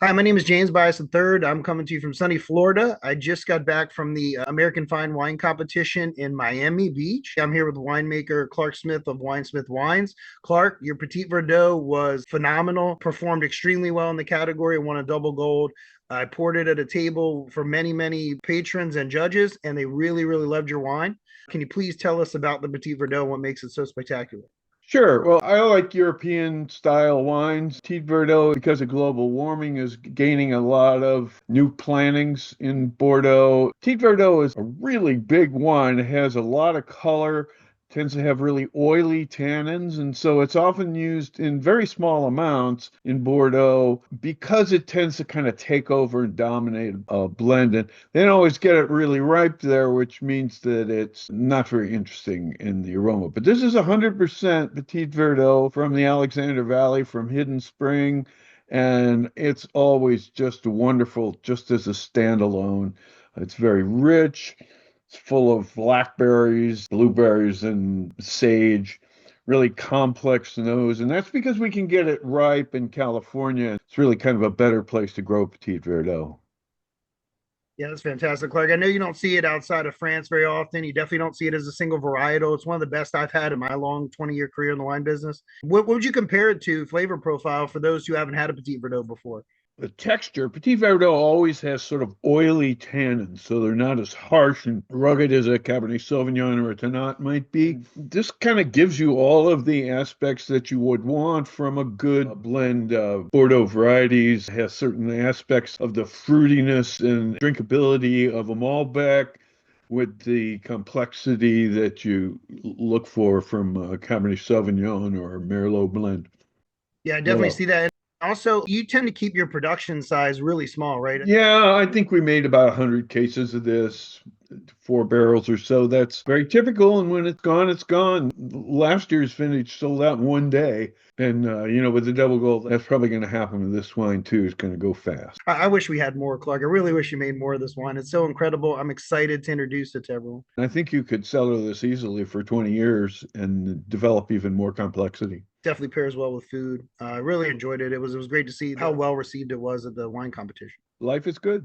Hi, my name is James Bias III. I'm coming to you from sunny Florida. I just got back from the American Fine Wine Competition in Miami Beach. I'm here with winemaker Clark Smith of WineSmith Wines. Clark, your Petit Verdot was phenomenal, performed extremely well in the category, and won a double gold. I poured it at a table for many, many patrons and judges, and they really, really loved your wine. Can you please tell us about the Petit Verdot and what makes it so spectacular? Sure. Well, I like European style wines. Petit Verdot, because of global warming, is gaining a lot of new plantings in Bordeaux. Petit Verdot is a really big wine. It has a lot of color, tends to have really oily tannins, and so it's often used in very small amounts in Bordeaux because it tends to kind of take over and dominate a blend. And they don't always get it really ripe there, which means that it's not very interesting in the aroma. But this is 100% Petit Verdot from the Alexander Valley, from Hidden Spring, and it's always just wonderful just as a standalone. It's very rich. It's full of blackberries, blueberries, and sage. Really complex nose, and that's because we can get it ripe in California. It's really kind of a better place to grow Petit Verdot. Yeah, that's fantastic, Clark. I know you don't see it outside of France very often. You definitely don't see it as a single varietal. It's one of the best I've had in my long 20-year career in the wine business. What would you compare it to flavor profile for those who haven't had a Petit Verdot before? The texture, Petit Verdot always has sort of oily tannins, so they're not as harsh and rugged as a Cabernet Sauvignon or a Tannat might be. This kind of gives you all of the aspects that you would want from a good blend of Bordeaux varieties. It has certain aspects of the fruitiness and drinkability of a Malbec with the complexity that you look for from a Cabernet Sauvignon or a Merlot blend. Yeah, I definitely So see that. And also, you tend to keep your production size really small, right? yeah, I think we made about 100 cases of this, 4 barrels or so. That's very typical. And when it's gone, it's gone. Last year's vintage sold out in one day. And, with the double gold, that's probably going to happen with this wine too. It's going to go fast. I wish we had more, Clark. I really wish you made more of this wine. It's so incredible. I'm excited to introduce it to everyone. I think you could cellar this easily for 20 years and develop even more complexity. Definitely pairs well with food. I really enjoyed it. It was great to see how well received it was at the wine competition. Life is good.